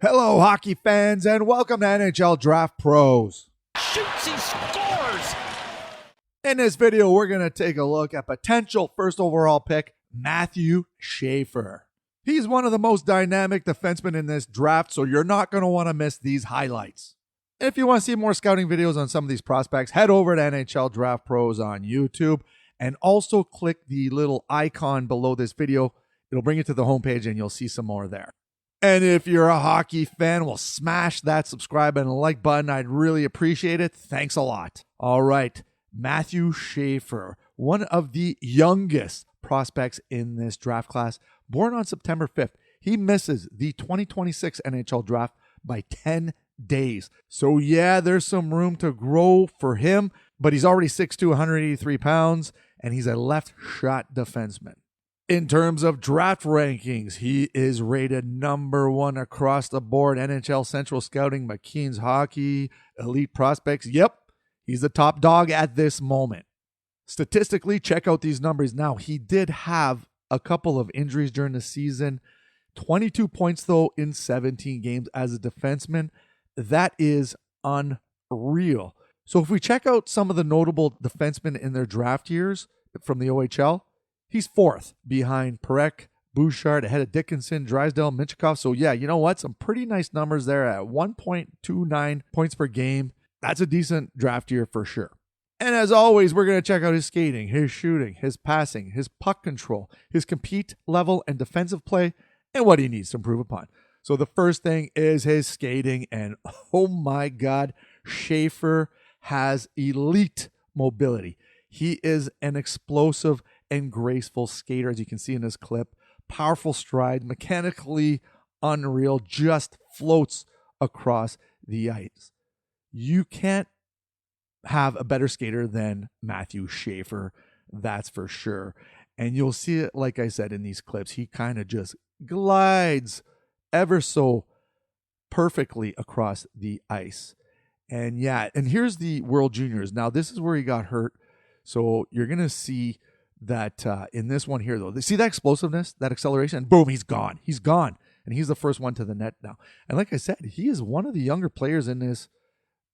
Hello, hockey fans, and welcome to NHL Draft Pros. Shoots, he scores! In this video, we're going to take a look at potential first overall pick, Matthew Schaefer. He's one of the most dynamic defensemen in this draft, so you're not going to want to miss these highlights. If you want to see more scouting videos on some of these prospects, head over to NHL Draft Pros on YouTube, and also click the little icon below this video. It'll bring you to the homepage, and you'll see some more there. And if you're a hockey fan, well, smash that subscribe and like button. I'd really appreciate it. Thanks a lot. All right, Matthew Schaefer, one of the youngest prospects in this draft class, born on September 5th. He misses the 2026 NHL draft by 10 days. So yeah, there's some room to grow for him, but he's already 6'2", 183 pounds, and he's a left shot defenseman. In terms of draft rankings, he is rated number 1 across the board. NHL Central Scouting, McKeen's Hockey, Elite Prospects. Yep, he's the top dog at this moment. Statistically, check out these numbers now. He did have a couple of injuries during the season. 22 points, though, in 17 games as a defenseman. That is unreal. So if we check out some of the notable defensemen in their draft years from the OHL, he's 4th behind Perek, Bouchard, ahead of Dickinson, Drysdale, Minchikov. So yeah, you know what? Some pretty nice numbers there at 1.29 points per game. That's a decent draft year for sure. And as always, we're going to check out his skating, his shooting, his passing, his puck control, his compete level and defensive play, and what he needs to improve upon. So the first thing is his skating, and oh my God, Schaefer has elite mobility. He is an explosive and graceful skater, as you can see in this clip. Powerful stride, mechanically unreal, just floats across the ice. You can't have a better skater than Matthew Schaefer, that's for sure. And you'll see it, like I said, in these clips. He kind of just glides ever so perfectly across the ice. And yeah, and here's the World Juniors. Now, this is where he got hurt. So you're going to see that in this one here, though. See that explosiveness, that acceleration? And boom, he's gone. He's gone. And he's the first one to the net now. And like I said, he is one of the younger players in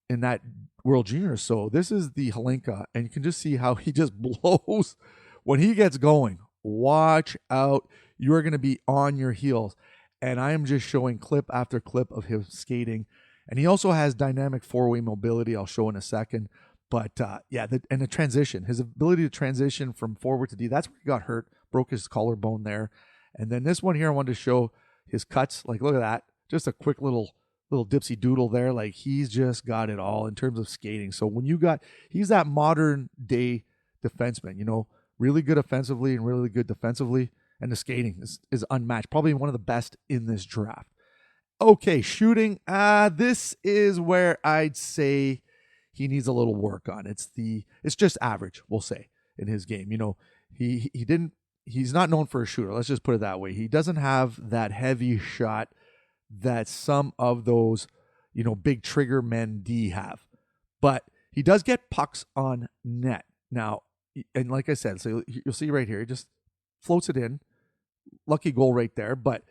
that World Juniors. So this is the Hlinka. And you can just see how he just blows when he gets going. Watch out. You are going to be on your heels. And I am just showing clip after clip of him skating. And he also has dynamic four-way mobility I'll show in a second. But and the transition, his ability to transition from forward to D, that's where he got hurt, broke his collarbone there. And then this one here, I wanted to show his cuts. Like, look at that. Just a quick little dipsy doodle there. Like, he's just got it all in terms of skating. So he's that modern day defenseman, really good offensively and really good defensively. And the skating is unmatched. Probably one of the best in this draft. Okay, shooting. This is where I'd say he needs a little work on. It's just average, we'll say, in his game. He's not known for a shooter. Let's just put it that way. He doesn't have that heavy shot that some of those, big trigger men D have. But he does get pucks on net. Now, and like I said, so you'll see right here, he just floats it in. Lucky goal right there. But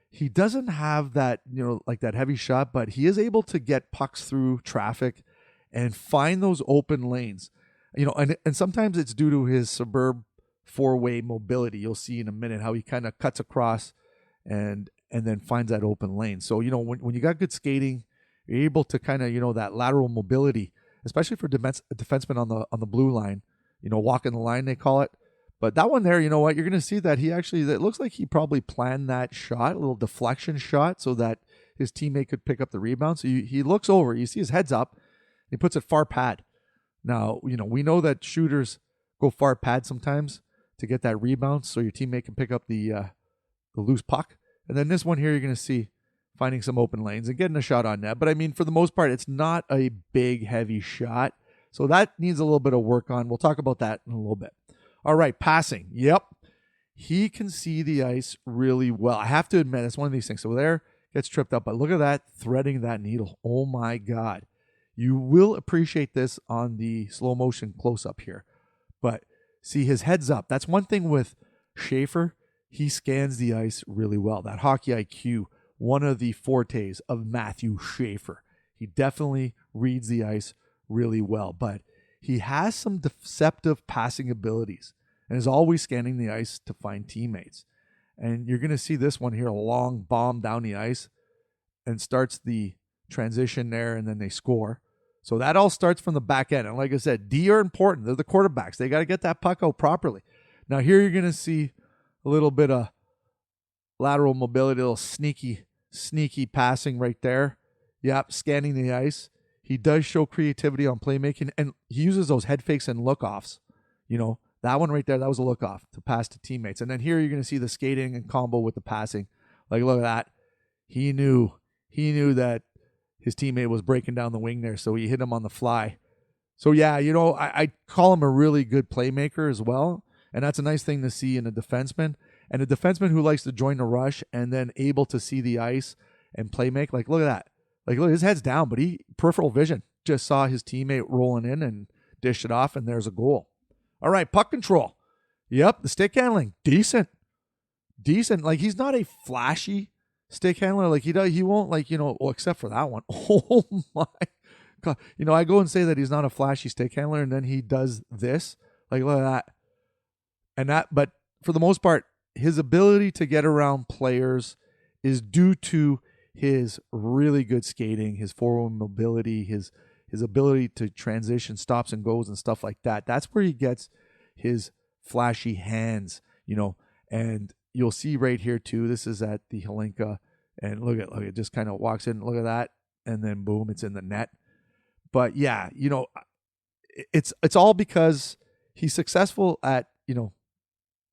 he doesn't have that, like that heavy shot, but he is able to get pucks through traffic and find those open lanes, and sometimes it's due to his suburb four-way mobility. You'll see in a minute how he kind of cuts across and then finds that open lane. So, when you got good skating, you're able to kind of, that lateral mobility, especially for defensemen on the blue line, walking the line, they call it. But that one there, you know what, you're going to see that it looks like he probably planned that shot, a little deflection shot, so that his teammate could pick up the rebound. So he looks over, you see his head's up, he puts it far pad. Now, we know that shooters go far pad sometimes to get that rebound so your teammate can pick up the loose puck. And then this one here, you're going to see finding some open lanes and getting a shot on net. But I mean, for the most part, it's not a big, heavy shot. So that needs a little bit of work on. We'll talk about that in a little bit. All right, passing. Yep. He can see the ice really well. I have to admit, it's one of these things. So there, gets tripped up. But look at that, threading that needle. Oh, my God. You will appreciate this on the slow motion close-up here. But see, his head's up. That's one thing with Schaefer. He scans the ice really well. That hockey IQ one of the fortes of Matthew Schaefer. He definitely reads the ice really well, but he has some deceptive passing abilities and is always scanning the ice to find teammates. And you're going to see this one here, a long bomb down the ice, and starts the transition there, and then they score. So that all starts from the back end. And like I said, D are important. They're the quarterbacks. They got to get that puck out properly. Now here you're going to see a little bit of lateral mobility, a little sneaky passing right there. Yep, scanning the ice. He does show creativity on playmaking, and he uses those head fakes and look-offs. You know, that one right there, that was a look-off to pass to teammates. And then here you're going to see the skating and combo with the passing. Like, look at that. He knew that his teammate was breaking down the wing there, so he hit him on the fly. So, yeah, you know, I call him a really good playmaker as well, and that's a nice thing to see in a defenseman. And a defenseman who likes to join the rush and then able to see the ice and play make. Like, look at that. Like, look, his head's down, but he, peripheral vision, just saw his teammate rolling in and dished it off, and there's a goal. All right, puck control. Yep, the stick handling, decent. Like, he's not a flashy stick handler. Like, he won't, like, you know, well, except for that one. Oh, my God. You know, I go and say that he's not a flashy stick handler, and then he does this. Like, look at that. But for the most part, his ability to get around players is due to his really good skating, his forward mobility, his ability to transition stops and goes and stuff like that. That's where he gets his flashy hands, you know. And you'll see right here too, this is at the Hlinka, and look, it just kind of walks in, look at that, and then boom, it's in the net. But yeah, you know, it's all because he's successful at, you know,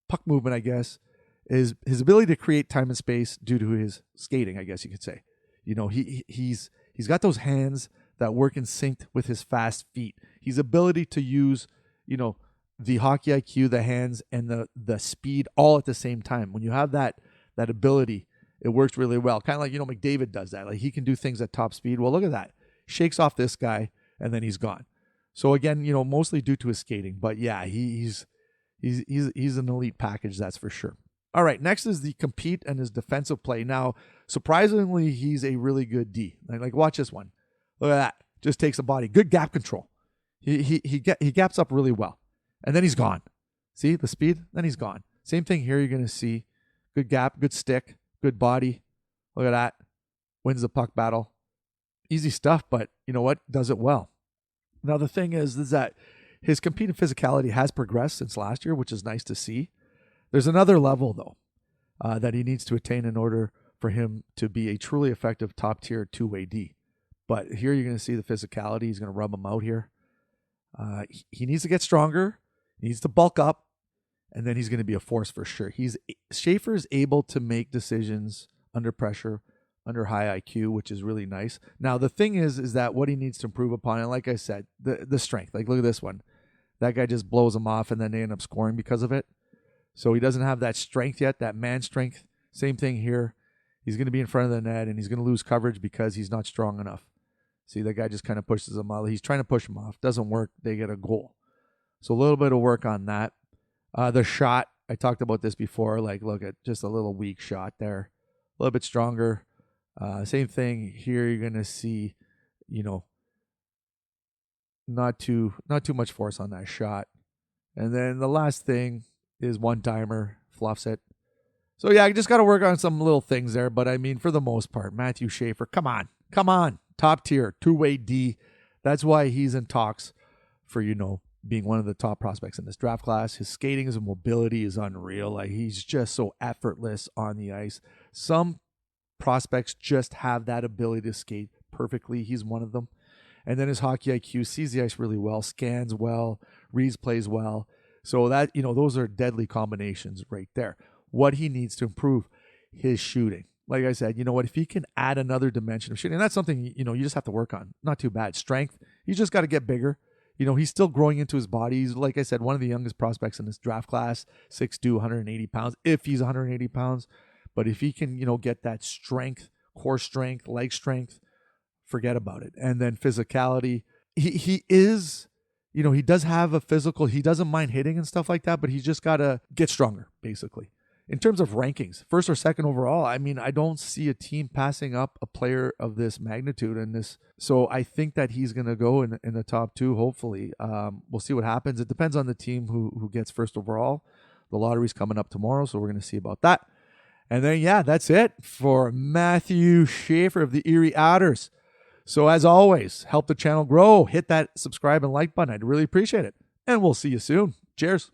puck movement, I guess. Is his ability to create time and space due to his skating, I guess you could say. You know, he's got those hands that work in sync with his fast feet. His ability to use, you know, the hockey IQ, the hands, and the speed all at the same time. When you have that ability, it works really well. Kind of like, you know, McDavid does that. Like, he can do things at top speed. Well, look at that. Shakes off this guy, and then he's gone. So again, you know, mostly due to his skating. But yeah, he's an elite package, that's for sure. All right, next is the compete and his defensive play. Now, surprisingly, he's a really good D. Like watch this one. Look at that. Just takes a body. Good gap control. He gaps up really well. And then he's gone. See the speed? Then he's gone. Same thing here. You're going to see good gap, good stick, good body. Look at that. Wins the puck battle. Easy stuff, but you know what? Does it well. Now, the thing is that his compete and physicality has progressed since last year, which is nice to see. There's another level, though, that he needs to attain in order for him to be a truly effective top-tier two-way D. But here you're going to see the physicality. He's going to rub him out here. He needs to get stronger. He needs to bulk up. And then he's going to be a force for sure. Schaefer is able to make decisions under pressure, under high IQ, which is really nice. Now, the thing is that what he needs to improve upon, and like I said, the strength. Like, look at this one. That guy just blows him off, and then they end up scoring because of it. So he doesn't have that strength yet, that man strength. Same thing here. He's going to be in front of the net, and he's going to lose coverage because he's not strong enough. See, that guy just kind of pushes him out. He's trying to push him off. Doesn't work. They get a goal. So a little bit of work on that. The shot, I talked about this before. Like, look at just a little weak shot there. A little bit stronger. Same thing here. You're going to see, you know, not too much force on that shot. And then the last thing is one-timer, fluffs it. So, yeah, I just got to work on some little things there. But, I mean, for the most part, Matthew Schaefer, come on. Top tier, two-way D. That's why he's in talks for, you know, being one of the top prospects in this draft class. His skating and mobility is unreal. Like, he's just so effortless on the ice. Some prospects just have that ability to skate perfectly. He's one of them. And then his hockey IQ, sees the ice really well, scans well, reads plays well. So that, you know, those are deadly combinations right there. What he needs to improve, his shooting. Like I said, you know what, if he can add another dimension of shooting, and that's something, you know, you just have to work on. Not too bad. Strength, he's just got to get bigger. You know, he's still growing into his body. He's, like I said, one of the youngest prospects in this draft class, 6'2", 180 pounds, if he's 180 pounds. But if he can, you know, get that strength, core strength, leg strength, forget about it. And then physicality, he is, you know, he does have a physical, he doesn't mind hitting and stuff like that, but he's just got to get stronger, basically. in terms of rankings, first or second overall, I mean, I don't see a team passing up a player of this magnitude and this. So I think that he's going to go in the top 2, hopefully. We'll see what happens. It depends on the team who gets first overall. The lottery's coming up tomorrow, so we're going to see about that. And then, yeah, that's it for Matthew Schaefer of the Erie Otters. So as always, help the channel grow. Hit that subscribe and like button. I'd really appreciate it. And we'll see you soon. Cheers.